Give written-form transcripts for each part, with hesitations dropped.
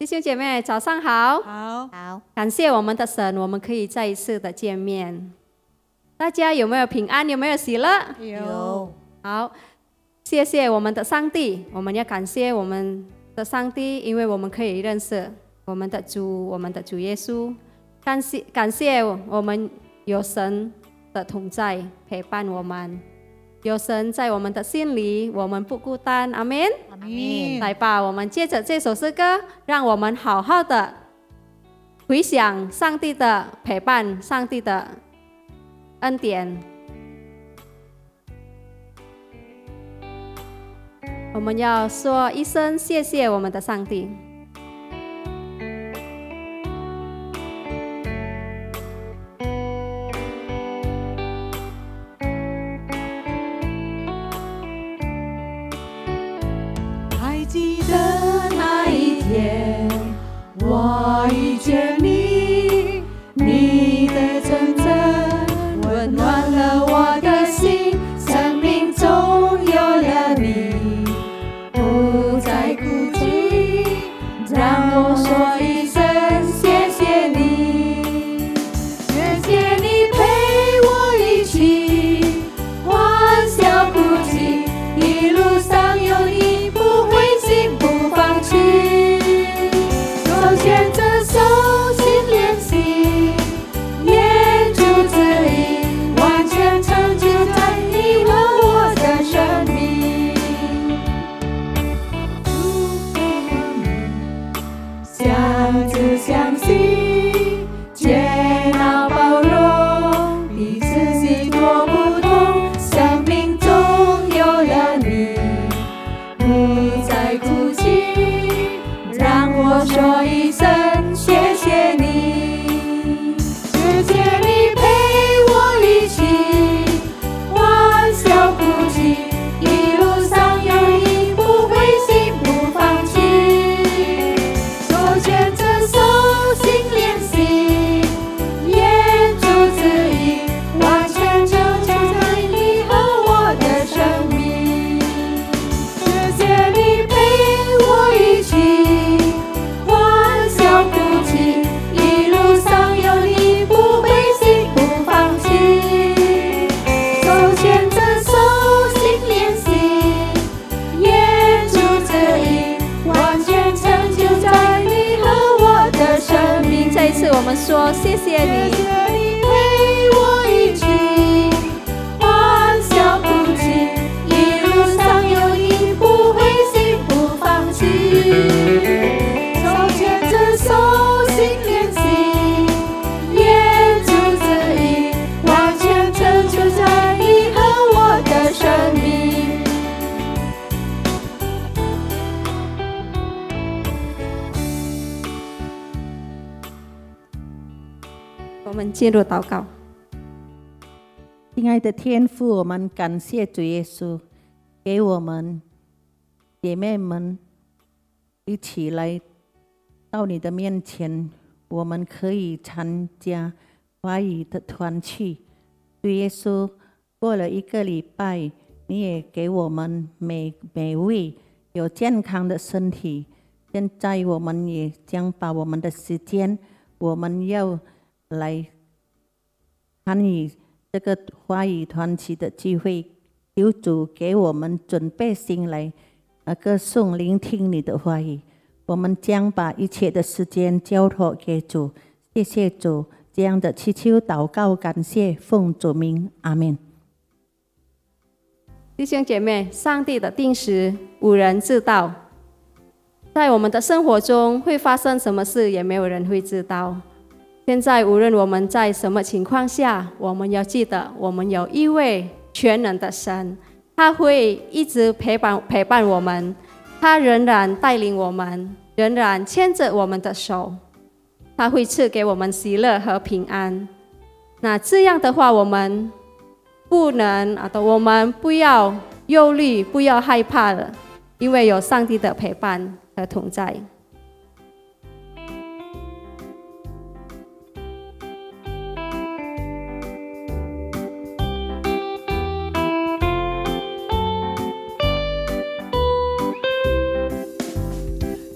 弟兄姐妹，早上好。好，感谢我们的神，我们可以再一次的见面。大家有没有平安？有没有喜乐？有。好，谢谢我们的上帝，我们要感谢我们的上帝，因为我们可以认识我们的主耶稣。感谢我们有神的同在陪伴我们，有神在我们的心里，我们不孤单。阿们。阿们。来吧，我们接着这首诗歌，让我们好好的回想上帝的陪伴，上帝的恩典。我们要说一声谢谢我们的上帝。还记得那一天，我遇见你，你的真诚温暖了我的心，生命中有了你，不再孤寂，让我说一声谢谢你，谢谢你陪我一起欢笑哭泣，一路上有你不灰心不放弃，手牵着手心连心，眼珠指引，完全成就在你和我的生命。相知相惜，接纳包容，彼此许多不同，生命中有了你，不再哭泣，让我说一声谢谢你，谢谢你陪我一起欢笑哭泣，一路上有你不灰心不放弃，手牵着手心连心，眼珠指引，完全成就在你和我的生命。谢谢你陪我一起欢笑哭泣，一路上有你不灰心不放弃，手牵着手心连心，眼珠指引，完全成就在你和我的生命。这一次我们说谢谢谢你。谢你陪我一起欢笑哭泣，一路上有你不灰心不放弃，手牵着手心连心，眼珠指引，完全成就在你和我的生命。我们进入祷告。亲爱的天父，我们感谢主耶稣，给我们姐妹们一起来到你的面前，我们可以参加华语的团契。主耶稣，过了1个礼拜，你也给我们每位有健康的身体。现在我们也将把我们的时间，我们要来参与这个华语团契的聚会，求主给我们准备心来歌颂聆听你的话语。我们将把一切的时间交托给主，谢谢主，这样的祈求祷告感谢，奉主名，阿们。弟兄姐妹，上帝的定时无人知道，在我们的生活中会发生什么事，也没有人会知道。现在无论我们在什么情况下，我们要记得，我们有一位全能的神，他会一直陪伴我们，他仍然带领我们，仍然牵着我们的手，他会赐给我们喜乐和平安。那这样的话，我们我们不要忧虑，不要害怕了，因为有上帝的陪伴和同在。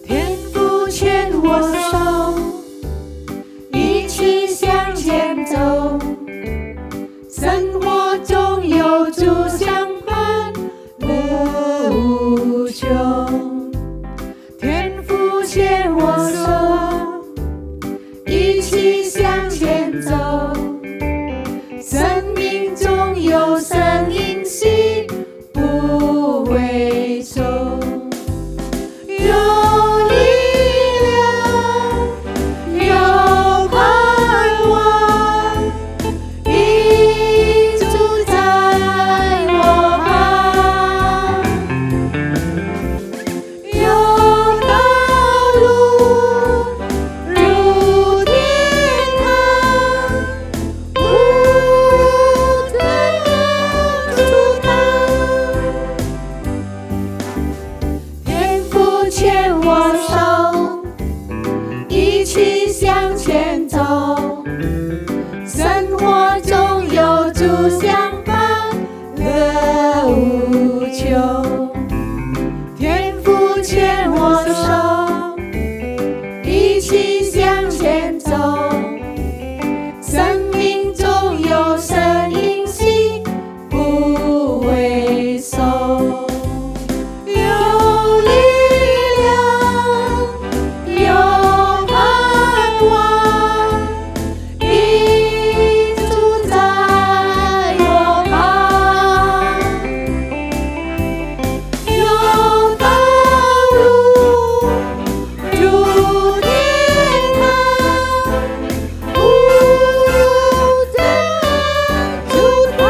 天父牵走，生命中有声音息，不回首。有力量，有盼望，一直在我旁。有道路如天堂，无人阻挡。天父牵我手，一起向前走。生活中有主相伴，乐无穷。天父牵我手，一起向前走。生命中有声音息，不回首。有力量，有盼望，一直在我旁。有道路如天堂，无人阻挡。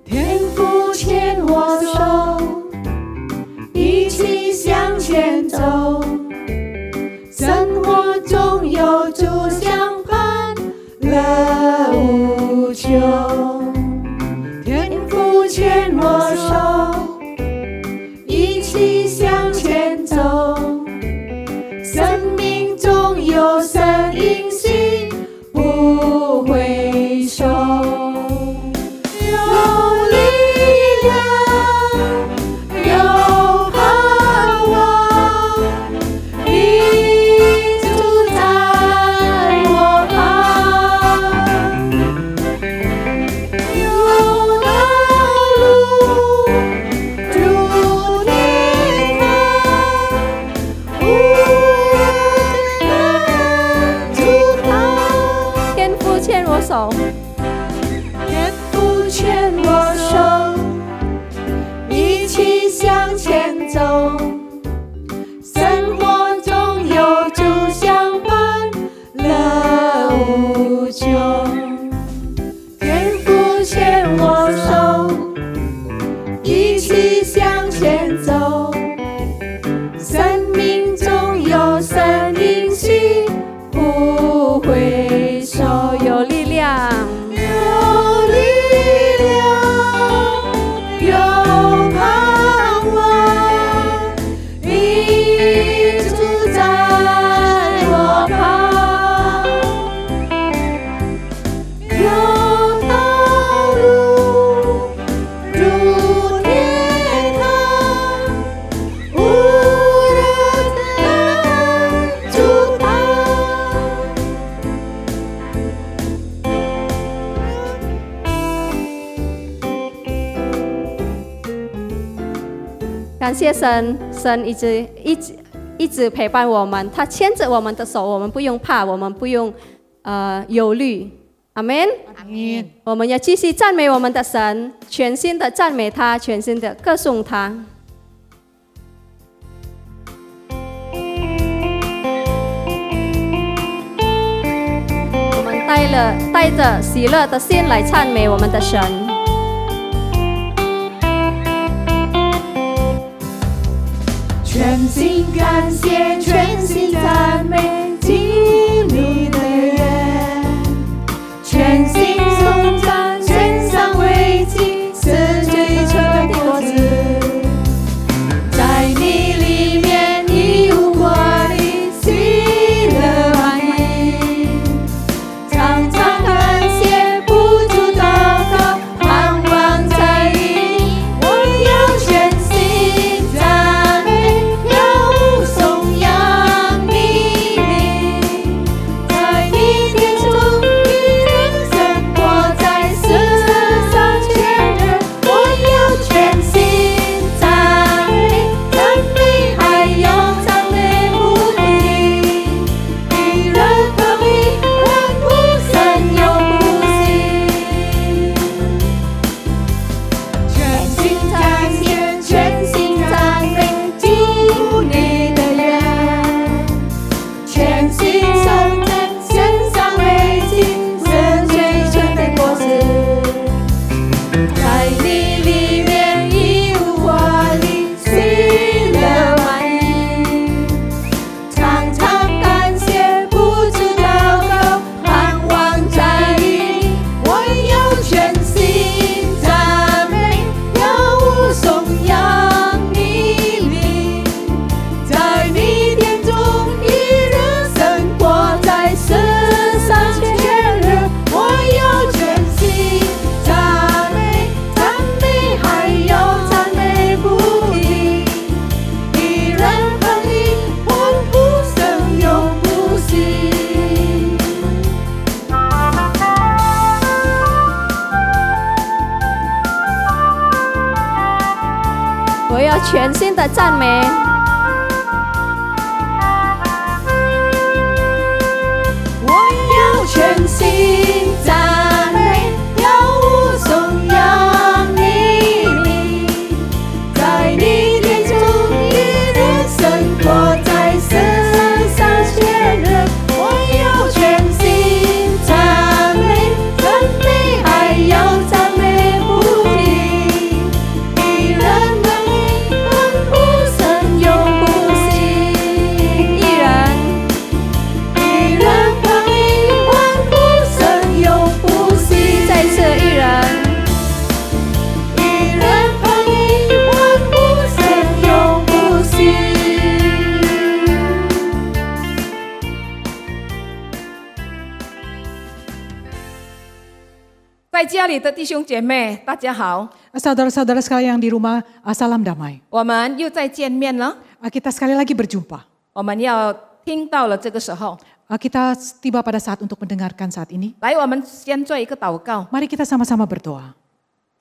天父牵我手，一起向前走。生活中有主相伴，乐无穷。天父牵我手，一起向前走。生命中有声音息，不回首。有力量，有盼望，一直在我旁。有道路如天堂，无人阻挡。天父牵我手，天父牵我手，一起向前走。生活中有主相伴，乐无穷。天父牵我手，一起向前走。生命中有声音息，不回首。有力量，有力量，有盼望，一直在我旁。有道路如天堂，无人阻挡。感谢神，神一直陪伴我们，他牵着我们的手，我们不用怕，我们不用忧虑。阿门。阿门。我们要继续赞美我们的神，全心的赞美他，全心的歌颂他。我们带着喜乐的心来赞美我们的神。全心感谢，全心赞美，经历的人，全心颂赞，献上为祭，是最纯的果子。在你里面一无挂虑，喜乐满溢，常常感谢，不住祷告，盼望在你。我要全心赞美，要颂扬你名。全心的赞美。我要全心赞美，要无颂扬你名，在你殿中一人生活在世上确认。我要全心赞美，赞美还要赞美不停，一人的灵魂不生永不息，一人一人的灵魂不生永不息，再次一人，一人的灵魂不生永不息。在家里的弟兄姐妹，大家好， Saudara-saudara sekalian yang di rumah, salam damai. 我们又再见面了。 Kita sekali lagi berjumpa. 我们要听到了这个时候， Kita tiba pada saat untuk mendengarkan saat ini. 来，我们先做一个祷告。 Mari kita sama-sama berdoa.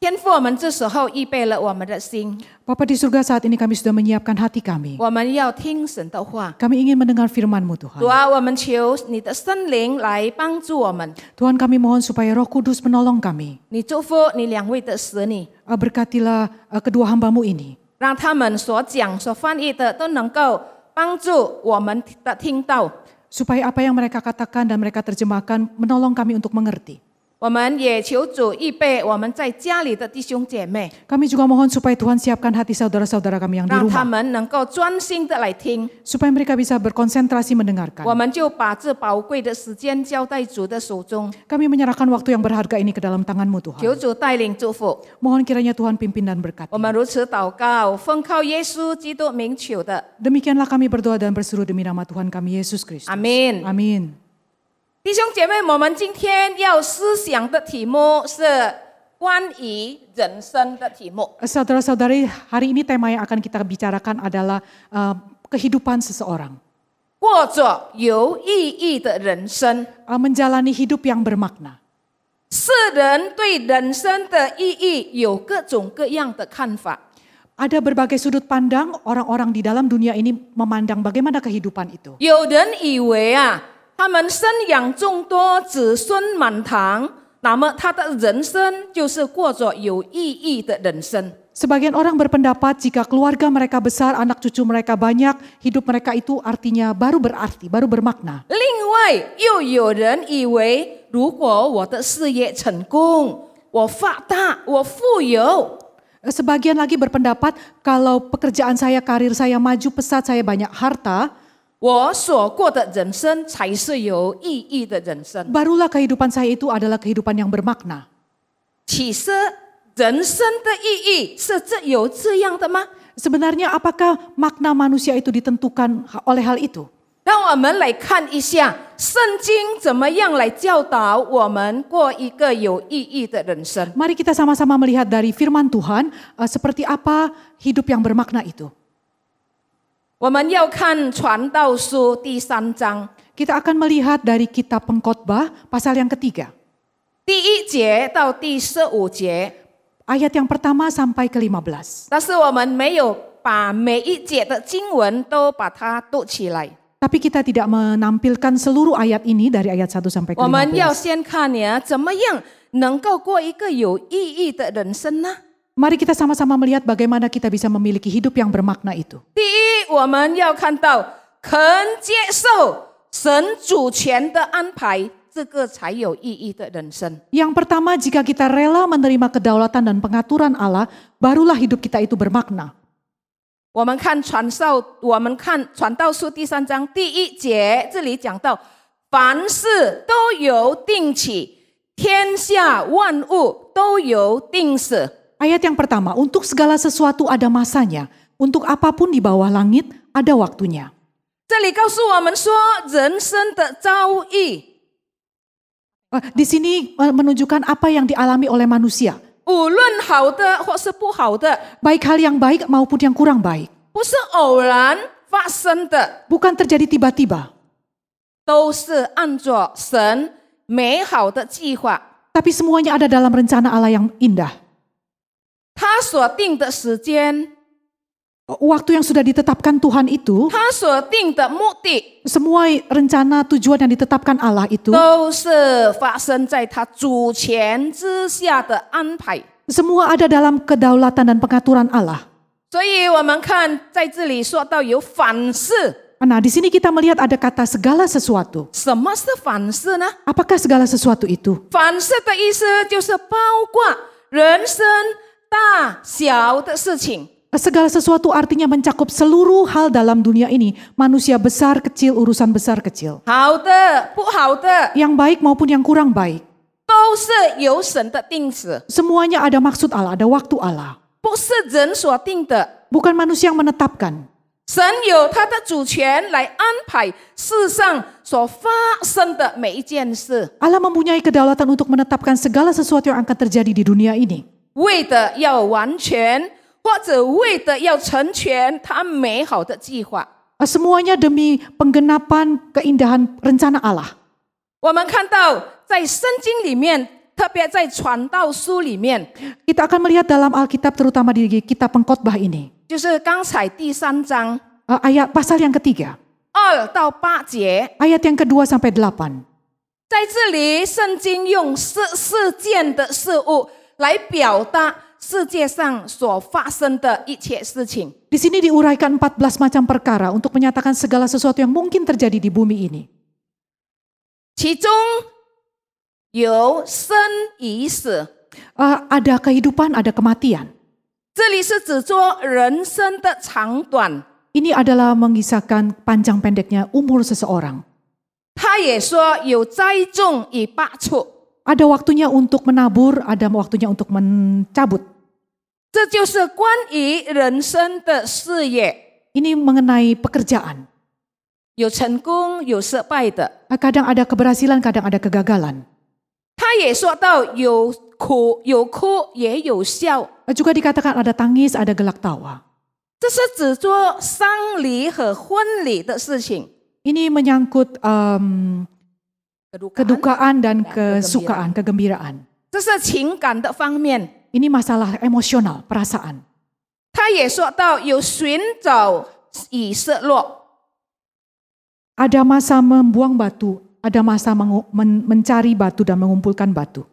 天父，我们这时候预备了我们的心， Bapa di surga, saat ini kami sudah menyiapkan hati kami. 我们要听神的话。 Kami ingin mendengar firman-Mu Tuhan. 主啊，我们求你的圣灵来帮助我们， Tuhan, kami mohon supaya Roh Kudus menolong kami. 你祝福你两位的使女， Berkatilah kedua hamba-Mu ini. 让他们所讲所翻译的都能够帮助我们的听到。 Supaya apa yang mereka katakan dan mereka terjemahkan menolong kami untuk mengerti. 我们也求主预备我们在家里的弟兄姐妹， Kami juga mohon supaya Tuhan siapkan hati saudara-saudara kami yang di 让他 rumah. 们能够专心的来听。 Supaya mereka bisa berkonsentrasi mendengarkan. 我们就把这宝贵的时间交在主的手中， Kami menyerahkan waktu yang berharga ini ke dalam tangan-Mu Tuhan. 求主带领祝福。 Mohon kiranya Tuhan pimpin dan berkati. 我们如此祷告，奉靠耶稣基督名求的， Demikianlah kami berdoa dan berseru demi nama Tuhan kami Yesus Kristus. 阿门。 Amin. 弟兄姐妹，我们今天要思想的题目是关于人生的题目。 Saudara-saudari, hari ini tema yang akan kita bicarakan adalah kehidupan seseorang. 过着有意义的人生， Menjalani hidup yang bermakna. 世人对人生的意义有各种各样的看法。 Ada berbagai sudut pandang orang-orang di dalam dunia ini memandang bagaimana kehidupan itu. 有人以为他们生养众多，子孙满堂，那么他的人生就是过着有意义的人生。 Sebagian orang berpendapat jika keluarga mereka besar, anak cucu mereka banyak, hidup mereka itu artinya baru berarti, baru bermakna. 另外，又有人以为，如果我的事业成功，我发达，我富有， Sebagian lagi berpendapat kalau pekerjaan saya, karir saya maju pesat, saya banyak harta, 我所过的人生才是有意义的人生。 barulah kehidupan saya itu adalah kehidupan yang bermakna. 其实，人生的意义是有这样的吗？ Sebenarnya apakah makna manusia itu ditentukan oleh hal itu? 让我们来看一下圣经怎么样来教导我们过一个有意义的人生。 Mari kita sama-sama melihat dari firman Tuhan seperti apa hidup yang bermakna itu. 我们要看传道书第3章 Kita akan melihat dari kitab Pengkhotbah pasal yang ketiga. 第1节到第15节， Ayat yang pertama sampai ke-15. 但是我们没有把每一节的经文都把它读起来。 Tapi kita tidak menampilkan seluruh ayat ini dari ayat 1 sampai 我们要 ke-15. 先看怎么样能够过一个有意义的人生呢？ Mari kita sama-sama melihat bagaimana kita bisa memiliki hidup yang bermakna itu. 第一，我们要看到肯接受神主权的安排，这个才有意义的人生。 Yang pertama, jika kita rela menerima kedaulatan dan pengaturan Allah, barulah hidup kita itu bermakna. 我们看传道书第3章第1节，这里讲到，凡事都有定期，天下万物都有定时。 Ayat yang pertama, untuk segala sesuatu ada masanya, untuk apapun di bawah langit ada waktunya. 这里告诉我们说，人生的遭遇， Di sini menunjukkan apa yang dialami oleh manusia. 无论好的或是不好的， Baik hal yang baik maupun yang kurang baik. 不是偶然发生的， Bukan terjadi tiba-tiba. 都是按着神美好的计划， Tapi semuanya ada dalam rencana Allah yang indah. 他所定的时间， Waktu yang sudah ditetapkan Tuhan itu, 他所定的目的 semua rencana tujuan yang ditetapkan Allah itu, 都是发生在他主权之下的安排。 semua ada dalam kedaulatan dan pengaturan Allah. 所以我们看在这里说到有反事， Nah, di sini kita melihat ada kata segala sesuatu. 什么是反事呢？ Apakah segala sesuatu itu? 反事的意思就是包括人生大小的事情。 Segala sesuatu artinya mencakup seluruh hal dalam dunia ini. Manusia besar, kecil, urusan besar, kecil. 好的、不好的， Yang baik maupun yang kurang baik. 都是由神的定旨， Semuanya ada maksud Allah, ada waktu Allah. 不是人所定的。 Bukan manusia yang menetapkan. 神有他的主权来安排世上所发生的每一件事， Allah mempunyai kedaulatan untuk menetapkan segala sesuatu yang akan terjadi di dunia ini. 为的要完全，或者为的要成全他美好的计划。 Semuanya demi penggenapan keindahan rencana Allah. 我们看到在圣经里面，特别在传道书里面， Kita akan melihat dalam Alkitab terutama di kitab pengkhotbah ini. 就是刚才第3章 Ayat pasal yang ketiga. 2到8节， Ayat yang kedua sampai 8. 在这里圣经用事件的事物来表达世界上所发生的一切事情。 Di sini diuraikan 14 macam perkara untuk menyatakan segala sesuatu yang mungkin terjadi di bumi ini. 其中有生与死， Ada kehidupan, ada kematian. 这里是指说人生的长短。 Ini adalah mengisahkan panjang pendeknya umur seseorang. 他也说有栽种与拔除， Ada waktunya untuk menabur, ada waktunya untuk mencabut. 这就是关于人生的事业， Ini mengenai pekerjaan. 有成功有失败的。 Kadang ada keberhasilan, kadang ada kegagalan. 他也说到有苦有哭也有笑， Juga dikatakan ada tangis, ada gelak tawa. 这是指做丧礼和婚礼的事情。 Ini menyangkut kedukaan dan kesukaan, kegembiraan. 这是情感的方面。 Ini masalah emosional, perasaan. 他也说到有寻找与失落， Ada masa membuang batu, ada masa mencari batu dan mengumpulkan batu.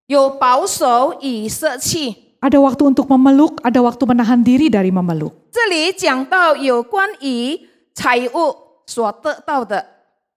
有保守与舍弃。 Ada waktu untuk memeluk, ada waktu menahan diri dari memeluk. 这里讲到有关于财物所得到的，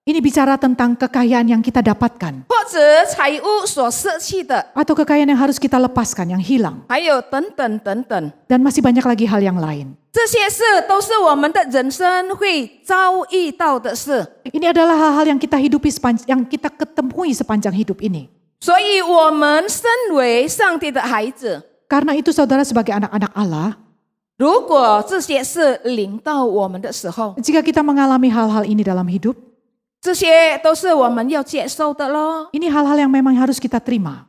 Ini bicara tentang kekayaan yang kita dapatkan. 或者财物所舍弃的， Atau kekayaan yang harus kita lepaskan, yang hilang. 还有等等等等。 Dan masih banyak lagi hal yang lain. 这些事都是我们的人生会遭遇到的事， Ini adalah hal-hal yang kita hidupi yang kita ketemui sepanjang hidup ini. 所以我们身为上帝的孩子， Karena itu saudara sebagai anak-anak Allah, 如果这些事临到我们的时候， jika kita mengalami hal-hal ini dalam hidup, 这些都是我们要接受的咯。 ini hal-hal yang memang harus kita terima.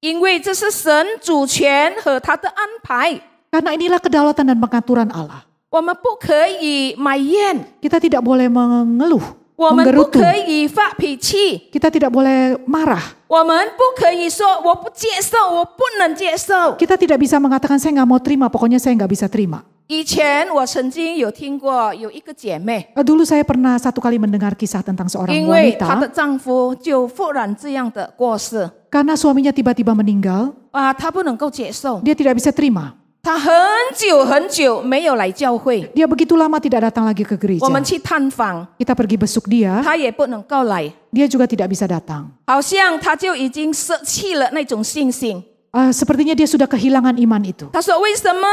因为这是神主权和他的安排， Karena inilah kedaulatan dan pengaturan Allah. 我们不可以埋怨， Kita tidak boleh mengeluh, 我们不 menggerutu. 可以发脾气， Kita tidak boleh marah. 我们不可以说我不接受，我不能接受。 Kita tidak bisa mengatakan saya nggak mau terima, pokoknya saya nggak bisa terima. 以前我曾经有听过有一个姐妹， Dulu saya pernah satu kali mendengar kisah tentang seorang 因为她的 wanita. 丈夫就忽然这样的过世， Karena suaminya tiba-tiba meninggal, 她不能够接受， dia tidak bisa terima. 她很久很久没有来教会， Dia begitu lama tidak datang lagi ke gereja. 我们去探访， Kita pergi besuk dia, 她也不能够来， dia juga tidak bisa datang. 好像她就已经舍弃了那种信心。 Sepertinya dia sudah kehilangan iman itu. 她说：“为什么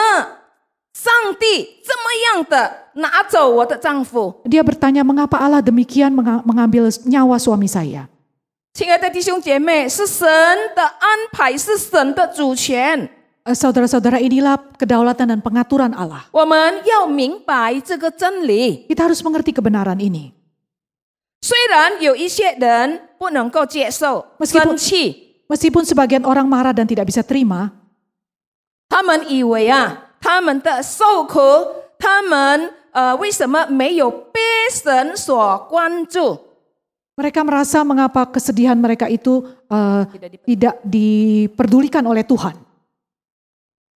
上帝这么样的拿走我的丈夫？” Dia bertanya mengapa Allah demikian mengambil nyawa suami saya. 亲爱的弟兄姐妹，是神的安排，是神的主权。 Saudara-saudara, inilah kedaulatan dan pengaturan Allah. 我们要明白这个真理。 Kita harus mengerti kebenaran ini. 虽然有一些人不能够接受、 Meskipun- 生气， Meskipun sebagian orang marah dan tidak bisa terima, 他们以为他们的受苦，他们为什么没有被神所关注？ mereka merasa mengapa kesedihan mereka itu tidak diperdulikan oleh Tuhan.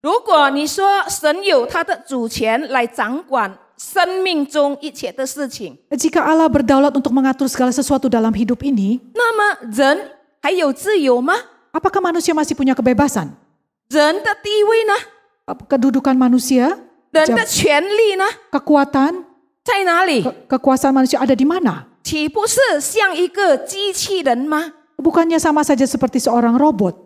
如果你说神有他的主权来掌管生命中一切的事情， Jika Allah berdaulat untuk mengatur segala sesuatu dalam hidup ini, 那么人还有自由吗？ apakah manusia masih punya kebebasan? 人的地位呢？ Kedudukan manusia, 人的权利呢？ kekuatan, 在哪里？ kekuasaan manusia ada di mana? 岂不是像一个机器人吗？ Bukannya sama saja seperti seorang robot?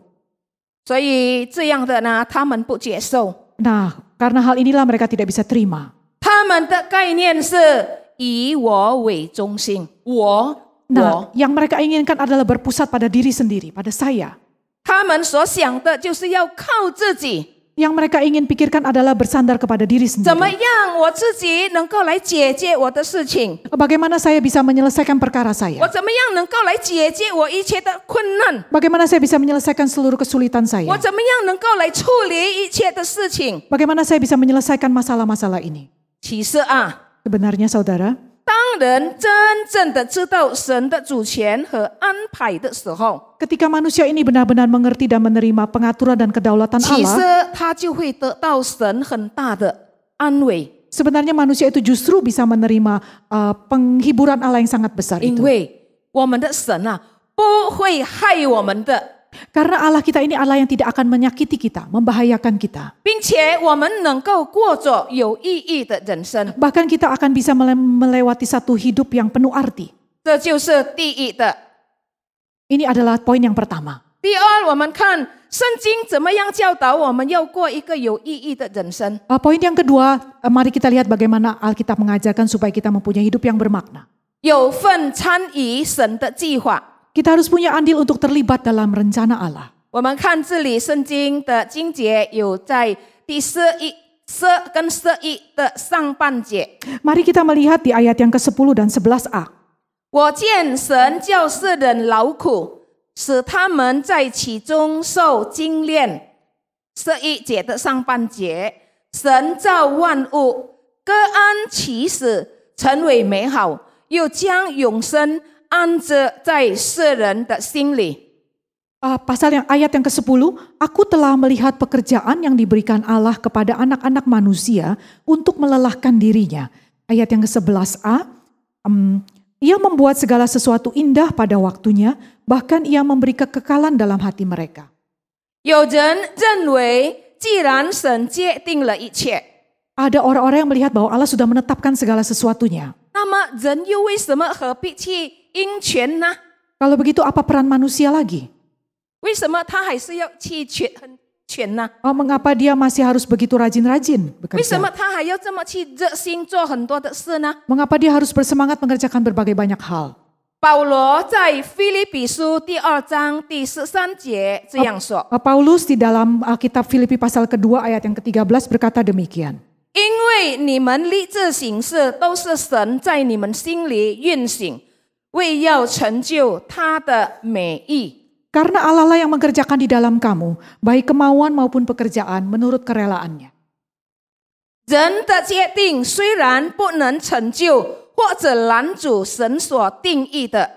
所以这样的呢，他们不接受。 Nah, karena hal inilah mereka tidak bisa terima. 他们的概念是以我为中心，我。 Nah, yang mereka inginkan adalah berpusat pada diri sendiri, pada saya. 他们所想的就是要靠自己。 Yang mereka ingin pikirkan adalah bersandar kepada diri 怎么 sendiri. 样我自己能够来解决我的事情？ Bagaimana saya bisa menyelesaikan perkara 我 saya? 怎么样能够来解决我一切的困难？ Bagaimana saya bisa menyelesaikan seluruh kesulitan 我 saya? 怎么样能够来处理一切的事情？ Bagaimana saya bisa menyelesaikan masalah-masalah ini? 其实啊， Sebenarnya saudara, 当人真正的知道神的主权和安排的时候， ketika manusia ini benar-benar mengerti dan menerima pengaturan dan kedaulatan 其实 Allah, 他就会得到神很大的安慰， sebenarnya manusia itu justru bisa menerima penghiburan Allah yang sangat besar 因 itu. 为我们的神啊不会害我们的。 Karena Allah kita ini Allah yang tidak akan menyakiti kita, membahayakan kita. 并且我们能够过着有意义的人生， Bahkan kita akan bisa melewati satu hidup yang penuh arti. 这就是第一的。 Ini adalah poin yang pertama. 第二，我们看圣经怎么样教导我们要过一个有意义的人生。 Poin yang kedua, mari kita lihat bagaimana Alkitab mengajarkan supaya kita mempunyai hidup yang bermakna. 有份参与神的计划。 Kita harus punya andil untuk terlibat dalam rencana Allah. 我们看这里圣经的经节有在第11跟11的上半节。 Mari kita melihat di ayat yang ke-10 dan 11a. 我见神叫世人劳苦，使他们在其中受精炼。11节的上半节，神造万物，各按其时成为美好，又将永生安置在世人的心里。 Ayat yang ke-10, aku telah melihat pekerjaan yang diberikan Allah kepada anak-anak manusia untuk melelahkan dirinya. Ayat yang ke-11a, ia membuat segala sesuatu indah pada waktunya, bahkan ia memberi kekekalan dalam hati mereka. 有人认为，既然神界定了一切， Ada orang-orang yang melihat bahwa Allah sudah menetapkan segala sesuatunya. 那么人又为什么何必去应权呢？ Kalau begitu apa peran manusia lagi? 为什么他还是要去权呢？ Mengapa dia masih harus begitu rajin-rajin 为什么 bekerja? 他还要这么去热心做很多的事呢？ Mengapa dia harus bersemangat mengerjakan berbagai banyak hal? 保罗在腓立比书第2章第13节这样说： Paulus di dalam Alkitab Filipi pasal kedua ayat yang ke-13 berkata demikian. 因为你们立志行事都是神在你们心里运行，为要成就他的美意。 Karena Allah lah yang mengerjakan di dalam kamu, baik kemauan maupun pekerjaan menurut kerelaannya. 人的决定虽然不能成就或者拦阻神所定义的，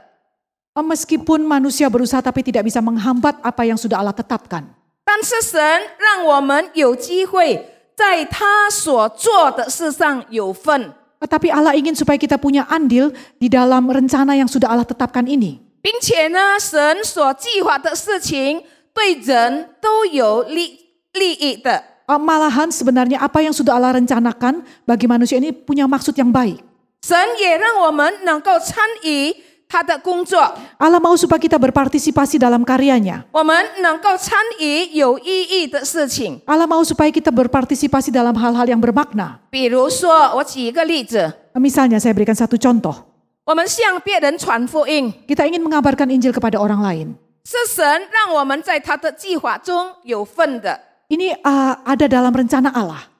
Meskipun manusia berusaha tapi tidak bisa menghambat apa yang sudah Allah tetapkan. 但是神让我们有机会在他所做的事上有份， Tetapi Allah ingin supaya kita punya andil di dalam rencana yang sudah Allah tetapkan ini. 并且呢，神所计划的事情对人都有利益的。 Malahan sebenarnya apa yang sudah Allah rencanakan bagi manusia ini punya maksud yang baik. 神也让我们能够参与他的工作， Allah mau supaya kita berpartisipasi dalam karyanya. 我们能够参与有意义的事情。 Allah mau supaya kita berpartisipasi dalam hal-hal yang bermakna. 比如说，我举一个例子， Misalnya saya berikan satu contoh. 我们向别人传福音， Kita ingin mengabarkan Injil kepada orang lain. 是神让我们在他的计划中有份的。 Ini ada dalam rencana Allah.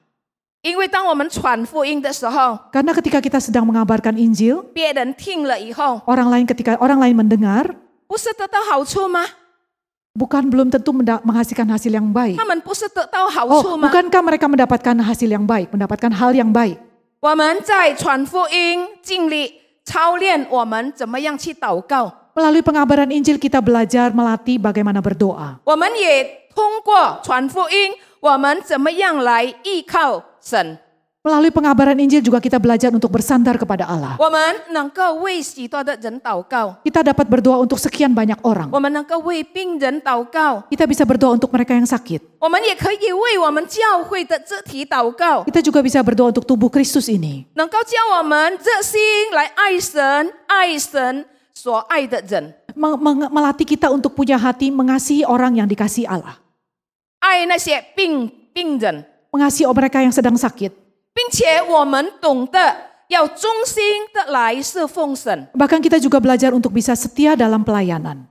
因为当我们传福音的时候， Karena ketika kita sedang mengabarkan Injil, 别人听了以后， ketika orang lain mendengar, 不是得到好处吗？ belum tentu menghasilkan hasil yang baik. 他们不是得到好处 Oh, 吗？ bukankah mereka mendapatkan hasil yang baik, mendapatkan hal yang baik? 我们在传福音尽力操练我们怎么样去祷告， Melalui pengabaran Injil kita belajar melatih bagaimana berdoa. 我们也通过传福音，我们怎么样来依靠神。 Melalui pengabaran Injil juga kita belajar untuk bersandar kepada Allah. 我们能够为许多的人祷告， Kita dapat berdoa untuk sekian banyak orang. 我们能够为病人祷告， Kita bisa berdoa untuk mereka yang sakit. 我们也可以为我们教会的肢体祷告， Kita juga bisa berdoa untuk tubuh Kristus ini. 能够教我们热心来爱神，爱神所爱的人， Melatih kita untuk punya hati mengasihi orang yang dikasihi Allah. 爱那些病人， Mengasihi mereka yang sedang sakit. 并且我们懂得要忠心的来侍奉神， Bahkan kita juga belajar untuk bisa setia dalam pelayanan.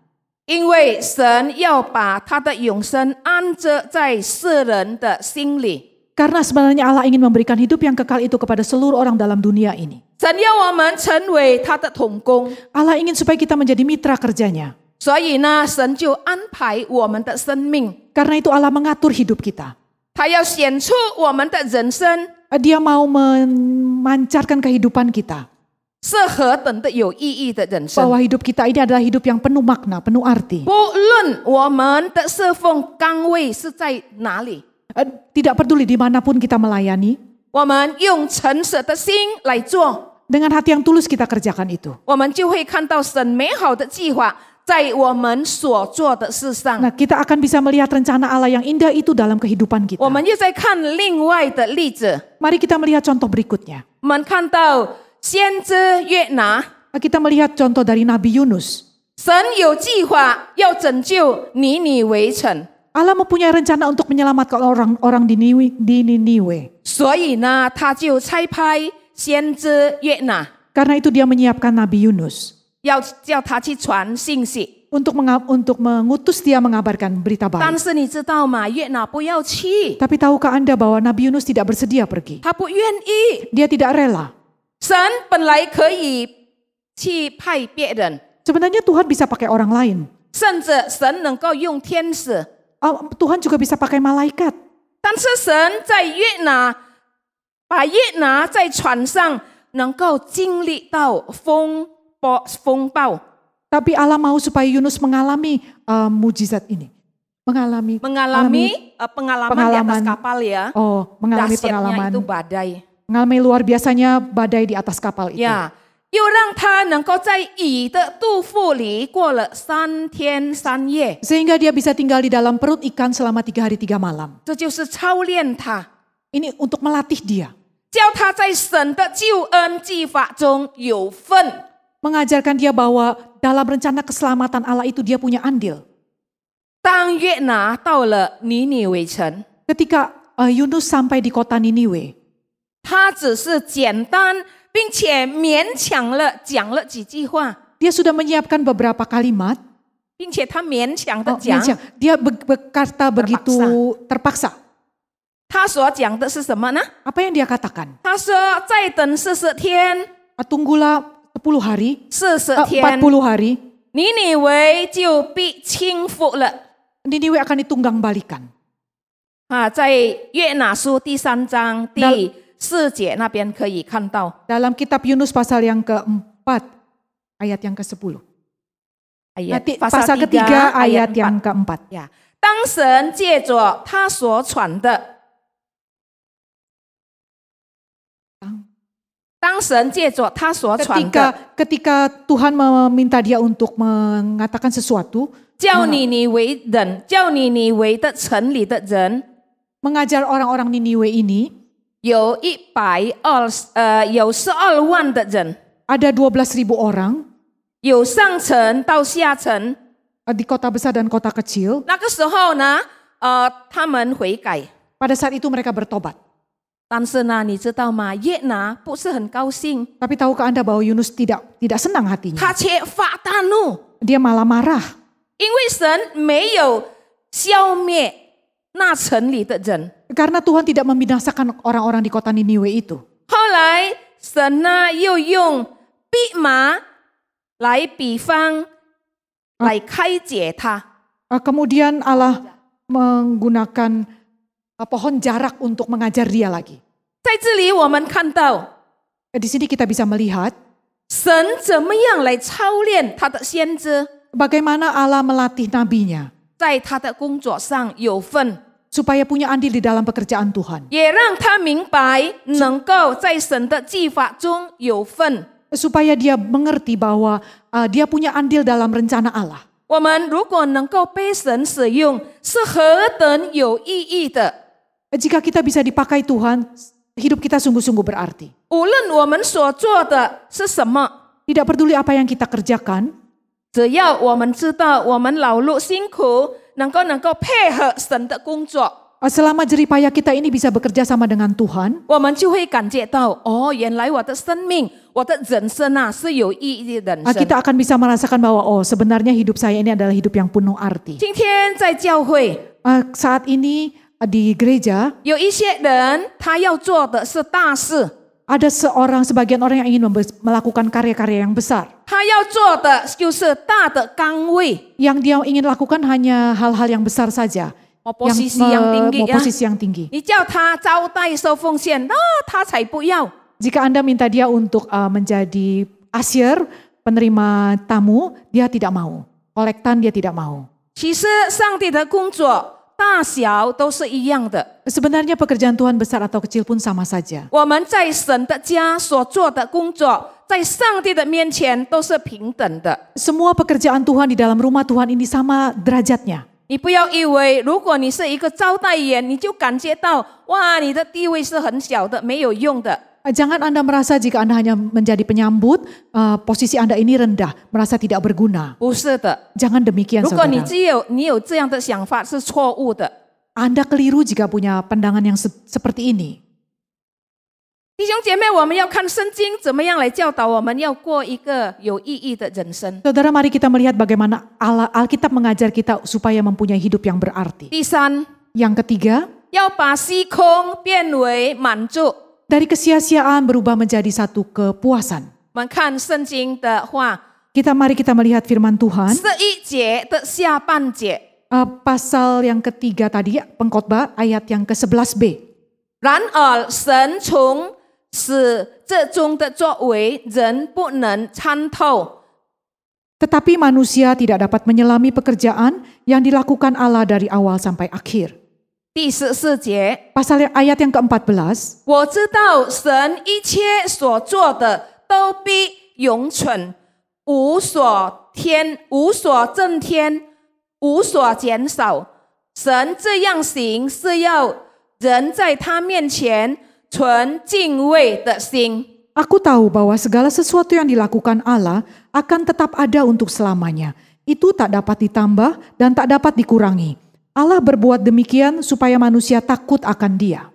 因为神要把他的永生安置在世人的心里。 Karena sebenarnya Allah ingin memberikan hidup yang kekal itu kepada seluruh orang dalam dunia ini. 神要我们成为他的同工， Allah ingin supaya kita menjadi mitra kerjanya. 所以呢，神就安排我们的生命， Karena itu Allah mengatur hidup kita. 他要显出我们的人生 Dia mau memancarkan kehidupan kita. 是何等的有意义的人生。 Bahwa hidup kita ini adalah hidup yang penuh makna, penuh arti. 不论我们的侍奉岗位是在哪里， Tidak peduli dimanapun kita melayani. 我们用诚实的心来做， Dengan hati yang tulus kita kerjakan itu. 我们就会看到神美好的计划在我们所做的事上。 Nah, kita akan bisa melihat rencana Allah yang indah itu dalam kehidupan kita. 我们又在看另外的例子， Mari kita melihat contoh berikutnya. 我们看到先知约拿， Kita melihat contoh dari Nabi Yunus. 神有计划要拯救尼尼微城， Allah mempunyai rencana untuk menyelamatkan orang-orang di Niniwe. 所以呢，他就差派先知约拿， Karena itu dia menyiapkan Nabi Yunus 要叫他去传信息。 untuk mengutus dia mengabarkan berita 但 baik. 是你知道吗？约拿不要去， Tapi tahukah Anda bahwa Nabi Yunus tidak bersedia pergi? 他不愿意。 Dia tidak rela. 神本来可以去派别人， Sebenarnya Tuhan bisa pakai orang lain. 甚至神能够用天使， Tuhan juga bisa pakai malaikat. 但是神在约拿，把约拿在船上能够经历到风暴， Tapi Allah mau supaya Yunus mengalami mujizat ini. Mengalami pengalaman di atas kapal ya. mengalami Dahsyatnya pengalaman. itu badai. Mengalami luar biasanya badai di atas kapal itu. 呀，又让他能够在鱼的肚腹里过了3天3夜， Sehingga dia bisa tinggal di dalam perut ikan selama 3 hari 3 malam. 这就是操练他， Ini untuk melatih dia. 叫他在神的救恩计划中有份。 Mengajarkan dia bahwa dalam rencana keselamatan Allah itu dia punya andil. 当约拿到了尼尼微城， Ketika Yunus sampai di kota Niniwe, 他只是简单并且勉强了讲了几句话， dia sudah menyiapkan beberapa kalimat. 并且他勉强的讲， Dia berkata begitu terpaksa. 他所讲的是什么呢？ Apa yang dia katakan? 他说再等40天， Tunggulah 10 hari, 40天， 40 hari, 尼尼微就被倾覆了。 Niniwe akan ditunggang balikan. 在约拿书第3章第4节那边可以看到， Dalam kitab Yunus pasal yang keempat, ayat yang ke-10. Pasal ketiga ayat yang keempat. 呀，当神借着他所传的，当神借着他所传的， Ketika Tuhan meminta dia untuk mengatakan sesuatu, 叫尼尼微人，叫尼尼微的城里的人， mengajar orang-orang Niniwe ini, 有12万的人， ada 12.000 orang 有上城到下城。 di kota besar dan kota kecil. 那个时候呢，他们悔改。 Pada saat itu mereka bertobat. 但是呢，你知道吗？约拿不是很高兴， Tapi tahukah Anda bahwa Yunus tidak senang hatinya? 他却发大怒， Dia malah marah 因为神没有消灭那城里的人。 karena Tuhan tidak membinasakan orang-orang di kota Niniwe itu. 后来神呢又用蓖麻来比方来开解他。 Kemudian Allah menggunakan pohon jarak untuk mengajar dia lagi. 在这里我们看到 Di sini kita bisa melihat 神怎么样来操练他的先知， bagaimana Allah melatih nabinya 在他的工作上有份。supaya punya andil di dalam pekerjaan Tuhan. 也让他明白能够在神的计法中有份。 Supaya dia mengerti bahwa dia punya andil dalam rencana Allah. 我们如果能够被神使用，是何等有意义的！ Jika kita bisa dipakai Tuhan, hidup kita sungguh-sungguh berarti. 无论我们所做的是什么， Tidak peduli apa yang kita kerjakan, 只要我们知道我们劳碌辛苦，能够配合神的工作， selama jerih payah kita ini bisa bekerja sama dengan Tuhan, 我们就会感觉到，哦，原来我的生命、我的人生啊是有意义的人生。 kita akan bisa merasakan bahwa sebenarnya hidup saya ini adalah hidup yang penuh arti. 今天在教会， Saat ini di gereja 有一些人他要做的是大事， ada sebagian orang yang ingin melakukan karya-karya yang besar. 他要做的就是大的岗位， Yang dia ingin lakukan hanya hal-hal yang besar saja. posisi yang tinggi ya. Posisi yang tinggi. 你叫他招待收奉献，那他才不要。 Jika Anda minta dia untuk menjadi asyir, penerima tamu, dia tidak mau. Kolektan dia tidak mau. 其实上帝的工作大小都是一样的。 Sebenarnya pekerjaan Tuhan besar atau kecil pun sama saja. 我们在神的家所做的工作，在上帝的面前都是平等的。 Semua pekerjaan Tuhan di dalam rumah Tuhan ini sama derajatnya. 你不要以为，如果你是一个招待员，你就感觉到哇，你的地位是很小的，没有用的。 Jangan Anda merasa jika Anda hanya menjadi penyambut, posisi Anda ini rendah, merasa tidak berguna. 不是的， Jangan demikian 如果你 saudara. 你有这样的想法是错误的。 Anda keliru jika punya pandangan yang seperti ini. 弟兄姐妹，我们要看圣经怎么样来教导我们要过一个有意义的人生。 Saudara, mari kita melihat bagaimana Alkitab mengajar kita supaya mempunyai hidup yang berarti. 第三， Yang ketiga, 要把虚空变为满足。 dari kesia-siaan berubah menjadi satu kepuasan. 我们看圣经的话， Mari kita melihat firman Tuhan. 11节的下半节。 Pasal yang ketiga tadi, pengkhotbah ayat yang ke-11b. 然而神从使这中的作为，人不能参透。 Tetapi manusia tidak dapat menyelami pekerjaan yang dilakukan Allah dari awal sampai akhir. 第14节， Pasal ayat yang ke-14. 我知道神一切所做的都必永存，无所增添，无所减少。神这样行是要人在他面前存敬畏的心。 Aku tahu bahwa segala sesuatu yang dilakukan Allah akan tetap ada untuk selamanya. Itu tak dapat ditambah dan tak dapat dikurangi. Allah berbuat demikian supaya manusia takut akan Dia.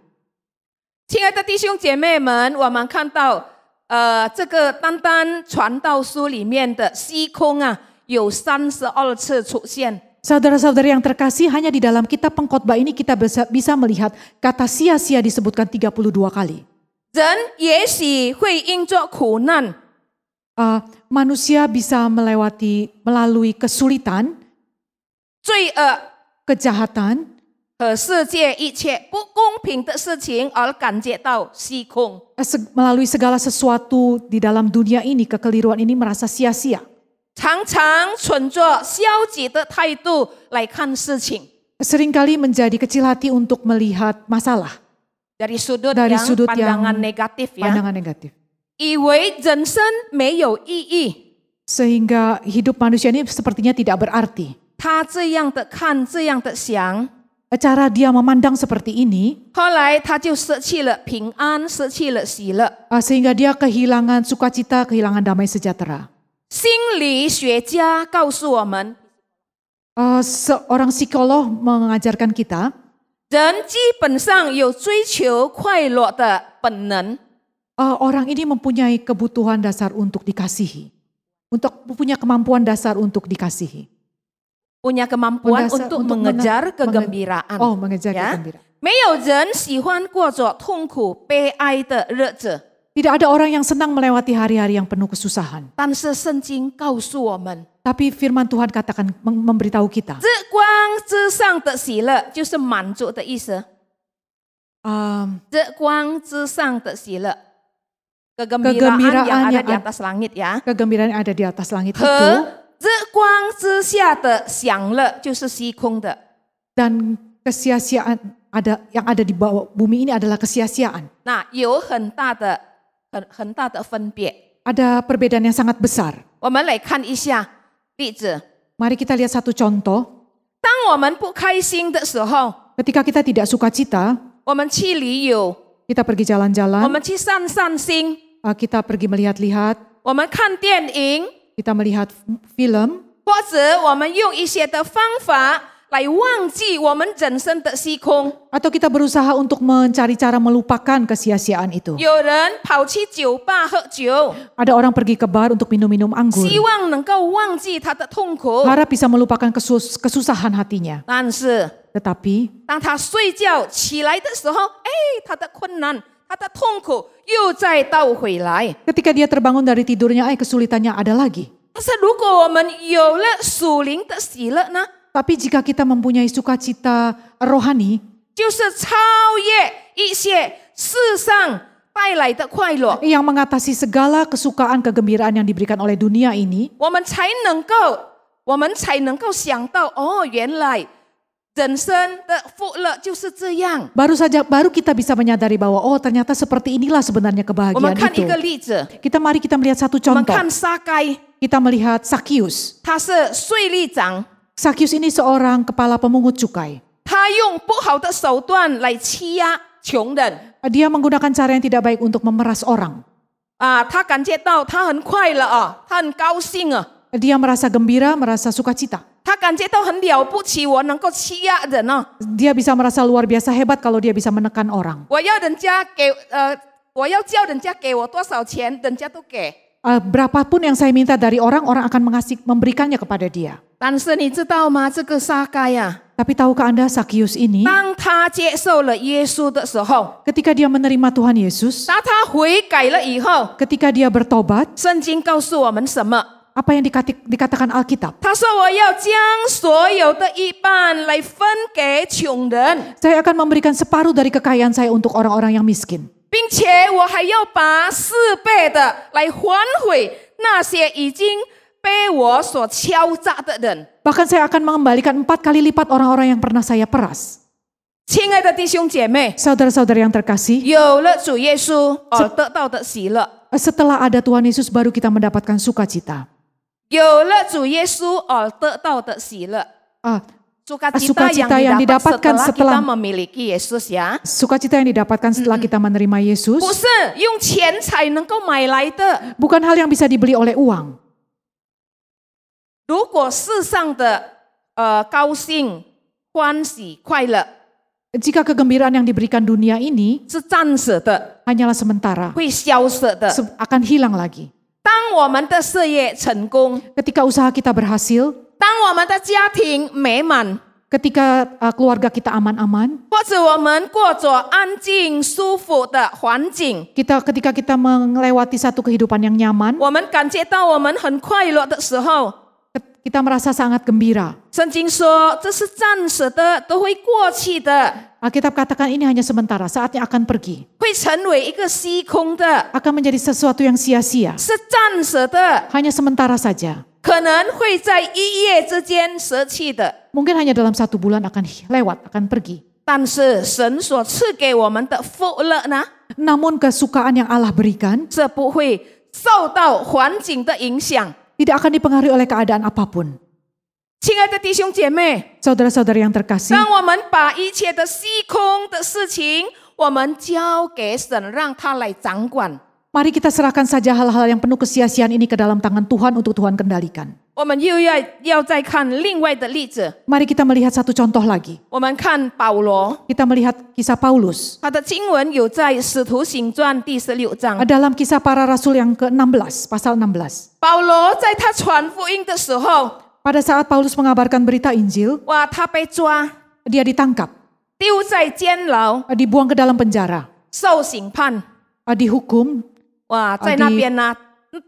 亲爱的弟兄姐妹们，我们看到，这个单单传道书里面的虚空啊，有32次出现。 Saudara-saudara yang terkasih, hanya di dalam kitab pengkhotbah ini kita bisa melihat kata sia-sia disebutkan 32 kali. 人也许会因着苦难， Manusia bisa melalui kesulitan, 罪恶 kejahatan, 和世界一切不公平的事情而感觉到虚空。 melalui segala sesuatu di dalam dunia ini, kekeliruan ini merasa sia-sia. 常常存着消极的态度来看事情， Seringkali menjadi kecil hati untuk melihat masalah dari sudut yang pandangan negatif ya， pandangan negatif. 以为人生没有意义， Sehingga hidup manusia ini sepertinya tidak berarti. 他这样的看，这样的想， Cara dia memandang seperti ini, 后来他就失去了平安，失去了喜乐。 sehingga dia kehilangan sukacita, kehilangan damai sejahtera. 心理学家告诉我们， Seorang psikolog mengajarkan kita, 人基本上有追求快乐的本能。 orang ini mempunyai kebutuhan dasar untuk dikasihi, punya kemampuan dasar untuk dikasihi, punya kemampuan untuk mengejar kegembiraan. mengejar kegembiraan. 没有人喜欢过着痛苦悲哀的日子。 Tidak ada orang yang senang melewati hari-hari yang penuh kesusahan. 但是圣经告诉我们， Tapi firman Tuhan katakan memberitahu kita, 日光之上的喜乐就是满足的意思。日光之上的喜乐， kegembiraan yang ada di atas langit ya。 kegembiraan yang ada di atas langit itu, 和日光之下的享乐就是虚空的。 dan kesia-siaan yang ada di bawah bumi ini adalah kesia-siaan. 那有很大的分别。 Ada perbedaan yang sangat besar. 我们来看一下例子。 Mari kita lihat satu contoh. 当我们不开心的时候， Ketika kita tidak suka cita, 我们去旅游， kita pergi 我 jalan-jalan, 们去散散心， kita pergi melihat-lihat, 我们看电影， kita melihat film, 或者我们用一些的方法来忘记我们人生的虚空。 atau kita berusaha untuk mencari cara melupakan kesia-siaan itu. 有人跑去酒吧喝酒， Ada orang pergi ke bar untuk minum-minum anggur, 希望能够忘记他的痛苦， harap bisa melupakan kesusahan hatinya. 但是 Tetapi 当他睡觉起来的时候，他的困难、他的痛苦又再倒回来。 ketika dia terbangun dari tidurnya, kesulitannya ada lagi. 但是如果我们有了属灵的喜乐呢， Tapi jika kita mempunyai sukacita rohani, 就是超越一些世上带来的快乐， yang mengatasi segala kesukaan, kegembiraan yang diberikan oleh dunia ini, 我们才能够想到，哦，原来人生的福乐就是这样。 baru kita bisa menyadari bahwa ternyata seperti inilah sebenarnya 我们 kebahagiaan 看一 itu. 个例子， Mari kita melihat satu 我们 contoh. 看撒该， Kita melihat Sakius. 他是税吏长， Sakius ini seorang kepala pemungut cukai. 他用不好的手段来欺压穷人。 Dia menggunakan cara yang tidak baik untuk memeras orang. 他感觉到他很快乐啊，他很高兴啊， Dia merasa gembira, merasa sukacita. 他感觉到很了不起，我能够欺压人啊， Dia bisa merasa luar biasa hebat kalau dia bisa menekan orang. 我要叫人家给我多少钱，人家都给。 Berapapun yang saya minta dari orang, orang akan memberikannya kepada dia. 但是你知道吗？这个撒该啊， Tapi tahukah Anda Sakius ini, 当他接受了耶稣的时候， ketika dia menerima Tuhan Yesus, 当他悔改了以后， ketika dia bertobat, 圣经告诉我们什么？ apa yang dikatakan Alkitab? 他说：“我要将所有的一半来分给穷人， Saya akan memberikan separuh dari kekayaan saya untuk orang-orang yang miskin. 并且我还要把4倍的来还回那些已经被我所敲诈的人。” Bahkan saya akan mengembalikan 4 kali lipat orang-orang yang pernah saya peras. 亲爱的弟兄姐妹， Saudara-saudara yang terkasih, 有了主耶稣而得到的喜乐， setelah ada Tuhan Yesus baru kita mendapatkan sukacita. 有了主耶稣而得到的喜乐。 Sukacita yang didapatkan setelah kita memiliki Yesus ya. Sukacita yang didapatkan setelah kita menerima Yesus 不是用钱才能够买来的。 bukan hal yang bisa dibeli oleh uang. 如果世上的高兴、欢喜、快乐 Jika kegembiraan yang diberikan dunia ini 是暂时的， hanyalah sementara, 会消失的。 akan hilang lagi. 当我们的事业成功， Ketika usaha kita berhasil, 当我们的家庭美满， ketika keluarga kita aman-aman, 或者我们过着安静舒服的环境， ketika kita melewati satu kehidupan yang nyaman, 我们感觉到我们很快乐的时候， kita merasa sangat gembira. 圣经说这是暂时的，都会过去的， Alkitab katakan ini hanya sementara, saatnya akan pergi. 会成为一个虚空的， Akan menjadi sesuatu yang sia-sia, 是暂时的， hanya sementara saja. 可能会在一夜之间舍弃的。 Mungkin hanya dalam 1 bulan akan lewat, akan pergi. 但是神所赐给我们的福乐呢， Namun kesukaan yang Allah berikan 这不会受到环境的影响。 tidak akan dipengaruhi oleh keadaan apapun. 亲爱的弟兄姐妹， Saudara-saudara yang terkasih, 当我们把一切的虚空的事情，我们交给神，让他来掌管。 mari kita serahkan saja hal-hal yang penuh kesia-siaan ini ke dalam tangan Tuhan untuk Tuhan kendalikan. 我们又要再看另外的例子， Mari kita melihat satu contoh lagi. 我们看保罗， Kita melihat kisah Paulus. 他的经文有在《使徒行传》第16章。 Dalam kisah para rasul yang ke-16, pasal 16. 保罗在他传福音的时候， Pada saat Paulus mengabarkan berita Injil, 哇，他被抓， dia ditangkap, 丢在监牢， dibuang ke dalam penjara, 受审判。 dihukum. 哇，在那边呢，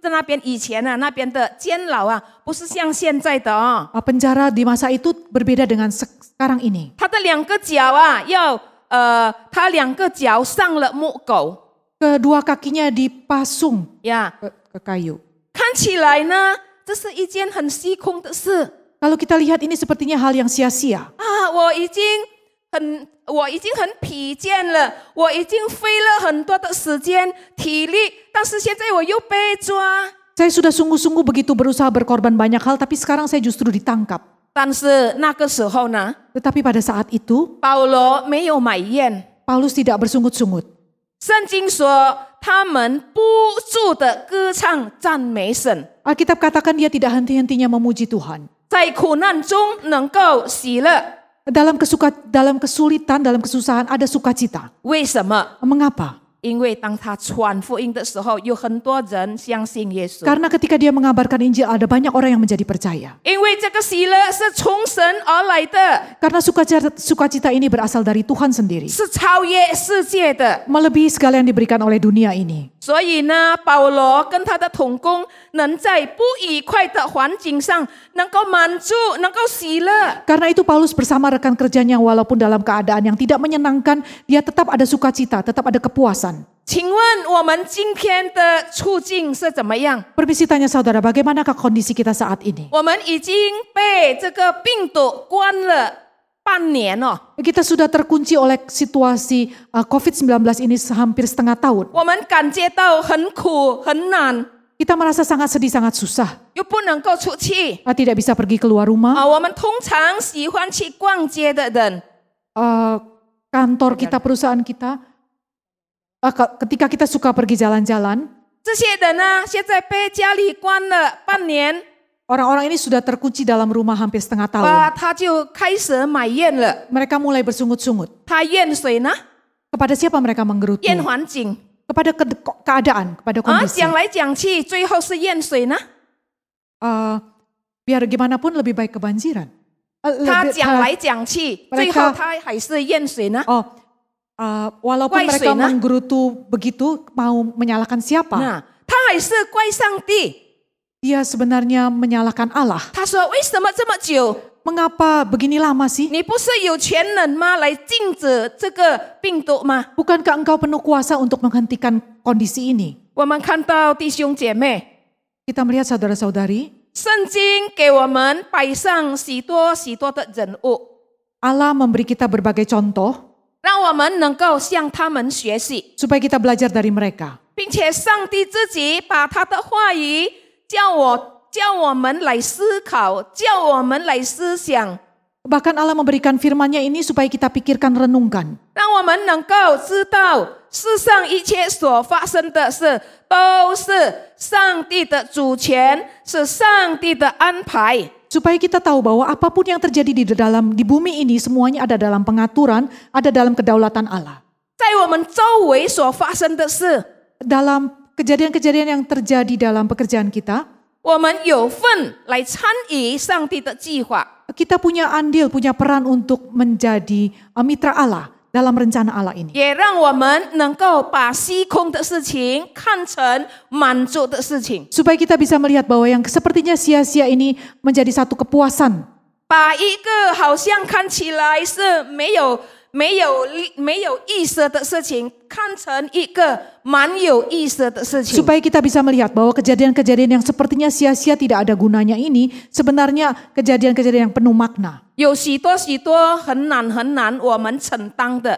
在那边以前啊，那边的监牢啊，不是像现在的啊、 Penjara di masa itu berbeda dengan sekarang ini. 他的2个脚啊，他2个脚上了木狗 Kedua kakinya dipasung 呀， ke kayu. 看起来呢，这是一件很虚空的事 Kalau kita lihat ini sepertinya hal yang sia-sia. 啊！我已经我已经很疲倦了，我已经费了很多的时间体力，但是现在我又被抓。 Saya sudah sungguh-sungguh begitu berusaha berkorban banyak hal, tapi sekarang saya justru ditangkap. 但是那个时候呢， Tetapi pada saat itu, 保罗没有埋怨。 Paulus tidak bersungut-sungut. 圣经说，他们不住的歌唱赞美神， Alkitab katakan dia tidak henti-hentinya memuji Tuhan. 在苦难中能够喜乐。 Dalam kesulitan, dalam kesusahan ada sukacita. 为什么？ Mengapa? 因为当他传福音的时候，有很多人相信耶稣。 Karena ketika dia mengabarkan Injil ada banyak orang yang menjadi percaya. 因为这个喜乐是从神而来的， Karena sukacita ini berasal dari Tuhan sendiri. 是超越世界的。 Melebihi segala yang diberikan oleh dunia ini. 所以呢，保罗跟他的同工能在不愉快的环境上能够满足，能够喜乐。 Karena itu Paulus bersama rekan kerjanya walaupun dalam keadaan yang tidak menyenangkan, dia tetap ada sukacita, tetap ada kepuasan. 请问我们今天的处境是怎么样？ Permisi tanya saudara, bagaimanakah kondisi kita saat ini? 我们已经被这个病毒关了半年了， Kita sudah terkunci oleh situasi COVID-19 ini hampir setengah tahun. 我们感觉到很苦很难， Kita merasa sangat sedih, sangat susah. 又不能够出去。 Tidak bisa pergi keluar rumah. 我们通常喜欢去逛街的人， Kantor kita, perusahaan kita, ketika kita suka pergi jalan-jalan, 这些人呢，现在被家里关了半年， orang-orang ini sudah terkunci dalam rumah hampir setengah tahun. 他就开始埋怨了。 Mereka mulai bersungut-sungut. 他怨谁呢？ Kepada siapa mereka menggerutu? 怨环境。 Kepada keadaan, kepada kondisi. 讲来讲去，最后是怨谁呢？ Biar gimana pun lebih baik kebanjiran. 他讲来讲去，最后他还是怨谁呢？ Walaupun mereka menggerutu begitu, mau menyalahkan siapa? 他还是怪上帝。 Dia sebenarnya menyalahkan Allah. 他说：“为什么这么久？ Mengapa begini lama sih? 你不是有权能吗？来禁止这个病毒吗？” Bukankah engkau penuh kuasa untuk menghentikan kondisi ini? 我们看到弟兄姐妹， Kita melihat saudara-saudari, 圣经给我们摆上许多许多的人物， Allah memberi kita berbagai contoh 让我们能够向他们学习， supaya kita belajar dari mereka. 并且上帝自己把他的话语叫我们来思考，叫我们来思想， Bahkan Allah memberikan firman-Nya ini supaya kita pikirkan, renungkan. 让我们能够知道世上一切所发生的事都是上帝的主权，是上帝的安排。 Supaya kita tahu bahwa apapun yang terjadi di bumi ini semuanya ada dalam pengaturan, ada dalam kedaulatan Allah. 在我们周围所发生的事， Dalam kejadian-kejadian yang terjadi dalam pekerjaan kita, 我们有份来参与上帝的计划。 kita punya andil, punya peran untuk menjadi mitra Allah dalam rencana Allah ini. 也让我们能够把虚空的事情看成满足的事情， Supaya kita bisa melihat bahwa yang sepertinya sia-sia ini menjadi satu kepuasan. 把一个好像看起来是没有意思的事情，看成一个蛮有意思的事情。 Supaya kita bisa melihat bahwa kejadian-kejadian yang sepertinya sia-sia tidak ada gunanya ini sebenarnya kejadian-kejadian yang penuh makna. 有许多很难我们承担的，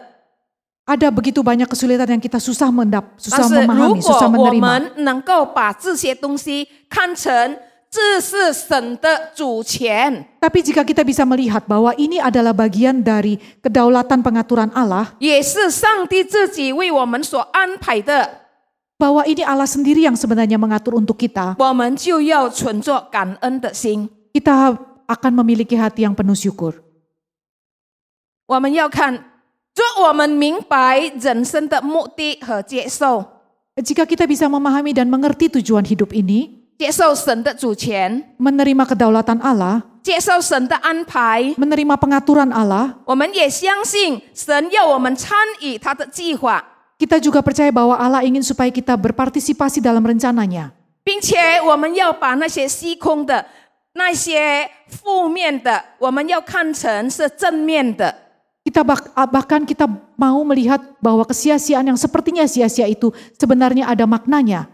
Ada begitu banyak kesulitan yang kita susah 但 memahami, 是 susah 如果我 menerima. 们能够把这些东西看成这是神的主权， Tapi jika kita bisa melihat bahwa ini adalah bagian dari kedaulatan pengaturan Allah, 也是上帝自己为我们所安排的， bahwa ini Allah sendiri yang sebenarnya mengatur untuk kita, 我们就要存着感恩的心。 kita akan memiliki hati yang penuh syukur. 我们要看，若我们明白人生的目的和接受， Jika kita bisa memahami dan mengerti tujuan hidup ini, 接受神的主权， menerima kedaulatan Allah, 接受神的安排， menerima pengaturan Allah, 我们也相信神要我们参与他的计划， kita juga percaya bahwa Allah ingin supaya kita berpartisipasi dalam rencananya. 并且我们要把那些虚空的、那些负面的，我们要看成是正面的。 Bahkan kita mau melihat bahwa kesia-siaan yang sepertinya sia-sia itu sebenarnya ada maknanya.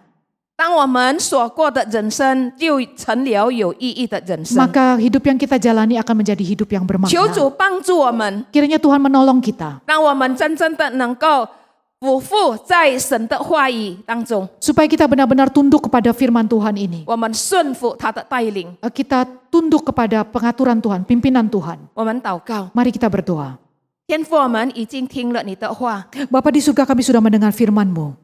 当我们所过的人生就成了有意义的人生。 maka hidup yang kita jalani akan menjadi hidup yang 求 bermakna. 主帮助我们， Kiranya Tuhan menolong kita 让我们真正的能够俯伏在神的话语当中， supaya kita benar-benar tunduk kepada firman Tuhan ini. 我们顺服他的带领。 Kita tunduk kepada pengaturan Tuhan, pimpinan Tuhan. 我们祷告， Mari kita berdoa. 天父，我们已经听了你的话， Bapa di surga, kami sudah mendengar firman-Mu.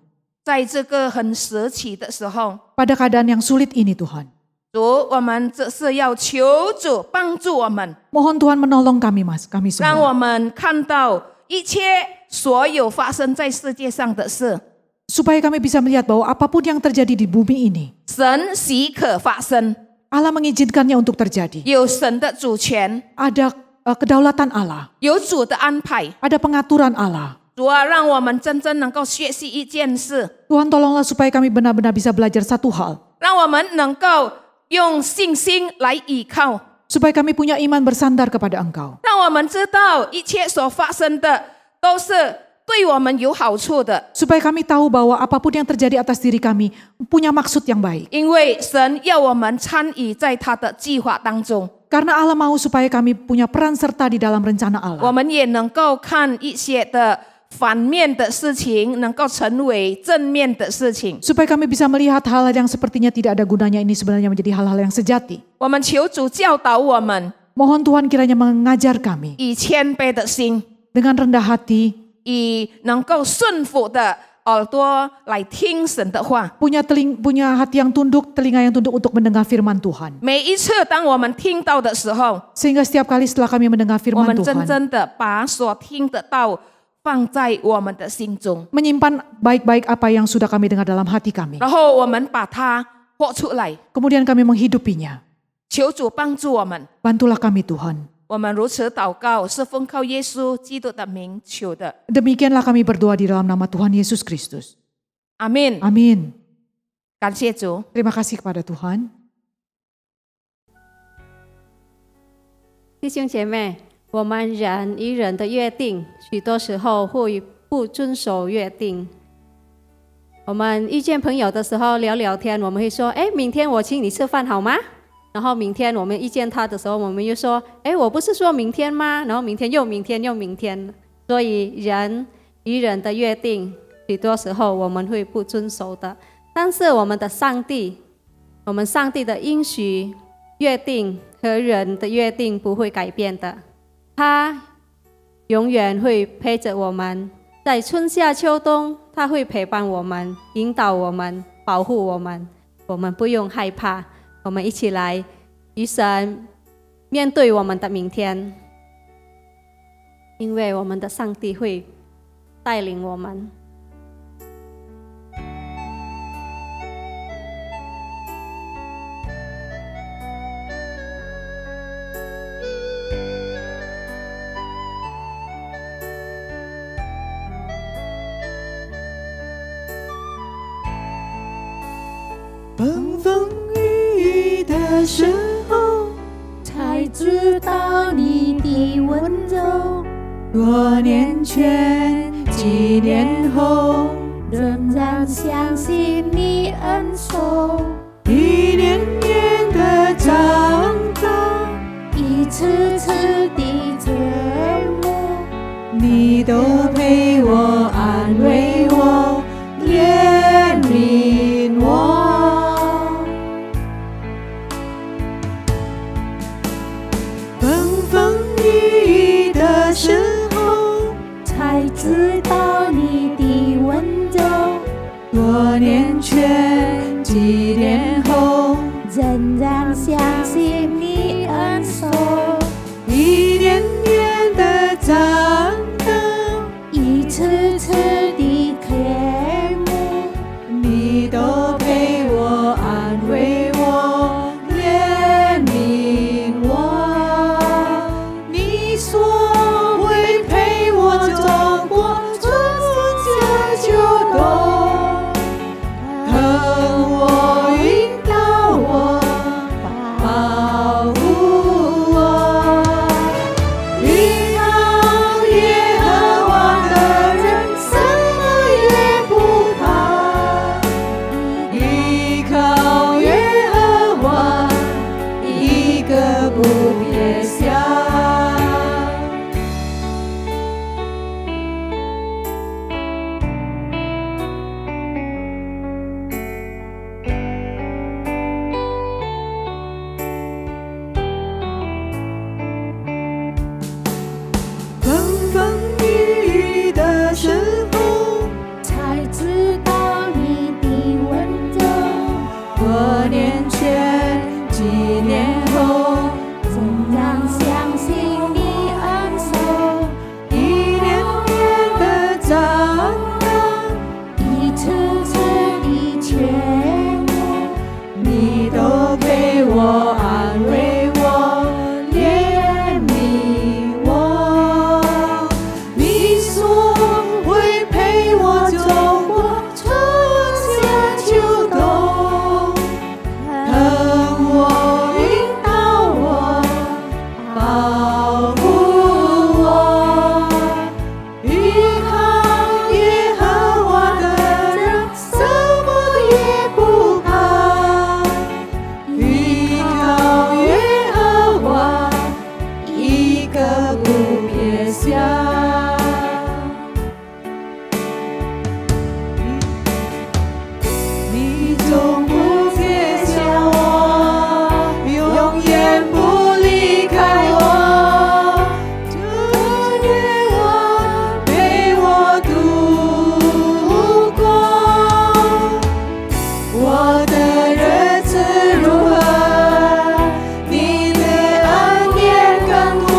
在这个很时期的时候， Pada keadaan yang sulit ini Tuhan. 主，我们只是要求主帮助我们， Mohon Tuhan menolong kami kami 让 semua. 我们看到一切所有发生在世界上的事， Supaya kami bisa melihat bahwa apapun yang terjadi di bumi ini, 神许可发生， Allah mengizinkannya untuk terjadi. 有神的主权， Ada kedaulatan Allah, 有主的安排。 ada pengaturan Allah. 主啊，让我们真正能够学习一件事， Tuhan tolonglah supaya kami benar-benar bisa belajar satu hal. 让我们能够用信心来倚靠， Supaya kami punya iman bersandar kepada Engkau. 让我们知道一切所发生的都是对我们有好处的， Supaya kami tahu bahwa apapun yang terjadi atas diri kami punya maksud yang baik. 因为神要我们参与在他的计划当中， Karena Allah mau supaya kami punya peran serta di dalam rencana 我 Allah. 们也能够看一些的反面的事情，能够成为正面的事情。 Supaya kami bisa melihat hal-hal yang sepertinya tidak ada gunanya ini sebenarnya menjadi hal-hal yang sejati. 我们求主教导我们， Mohon Tuhan kiranya mengajar kami 以谦卑的心， dengan rendah hati, 以能够顺服的耳朵来听神的话。 punya hati yang tunduk, telinga yang tunduk untuk mendengar firman Tuhan. 每一次当我们听到的时候， Sehingga setiap kali setelah kami mendengar 我 firman 们真 Tuhan, 正的把所听的道放在我们的心中， menyimpan baik-baik apa yang sudah kami dengar dalam hati kami. 然后我们把它活出来。 Kemudian kami menghidupinya. 求主帮助我们， Bantulah kami Tuhan. 我们如此祷告，是奉靠耶稣基督的名求的， Demikianlah kami berdoa di dalam nama Tuhan Yesus Kristus. 阿门。 Amin. 感谢主。 Terima kasih kepada Tuhan. 弟兄姐妹，我们人与人的约定，许多时候会不遵守约定。我们遇见朋友的时候聊聊天，我们会说：“哎，明天我请你吃饭好吗？”然后明天我们遇见他的时候，我们又说：“哎，我不是说明天吗？”然后明天又明天又明天。所以人与人的约定，许多时候我们会不遵守的。但是我们的上帝，我们上帝的应许约定和人的约定不会改变的。他永远会陪着我们，在春夏秋冬，他会陪伴我们，引导我们，保护我们。我们不用害怕，我们一起来与神面对我们的明天，因为我们的上帝会带领我们。风风雨雨的时候，才知道你的温柔。多年前，几年后，仍然相信你恩手。一年年的长大，一次次的折磨，你都陪我，安慰我，怜悯我。风风雨雨的时候，才知道你的温柔。多年前，几年后，仍然相信你恩手。一年年的长大，一次次的不撇下。你总不撇下我，永远不离开我，这夜晚陪我度过。我的日子如何，你的恩典更多，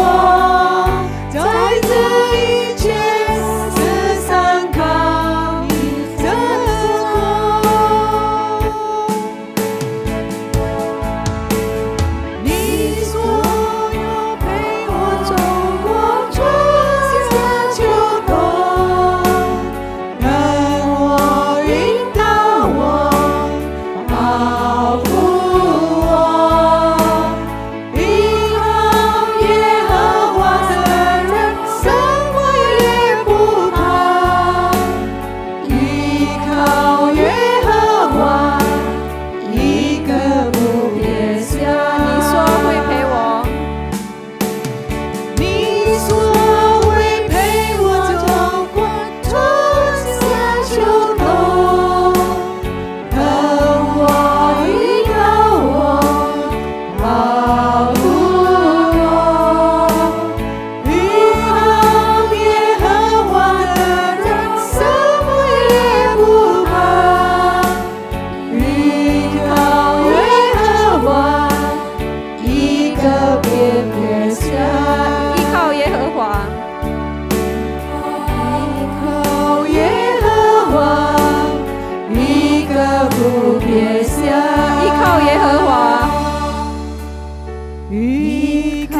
在这一切世上靠你的光。你所有陪我走过春夏秋冬，让我引导我，保护我，依靠耶和华的人生我也不怕，依靠耶和华，一个不撇下。你说会陪我，你说会陪我走过春夏秋冬，让我依靠我，保护我，依靠耶和华的人生我也不怕，依靠耶和华，一个别撇下。依靠耶和华，依靠耶和华，一个不撇下。依靠耶和华，依靠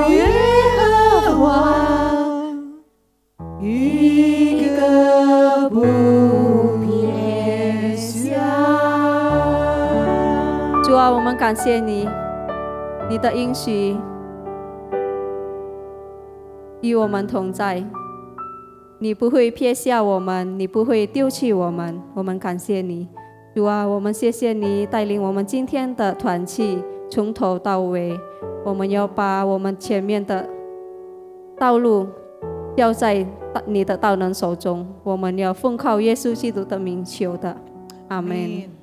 耶和华，一个不撇下。主啊，我们感谢你，你的应许与我们同在，你不会撇下我们，你不会丢弃我们，我们感谢你。主啊，我们谢谢你带领我们今天的团契从头到尾，我们要把我们前面的道路交在你的大能手中，我们要奉靠耶稣基督的名求的，阿们。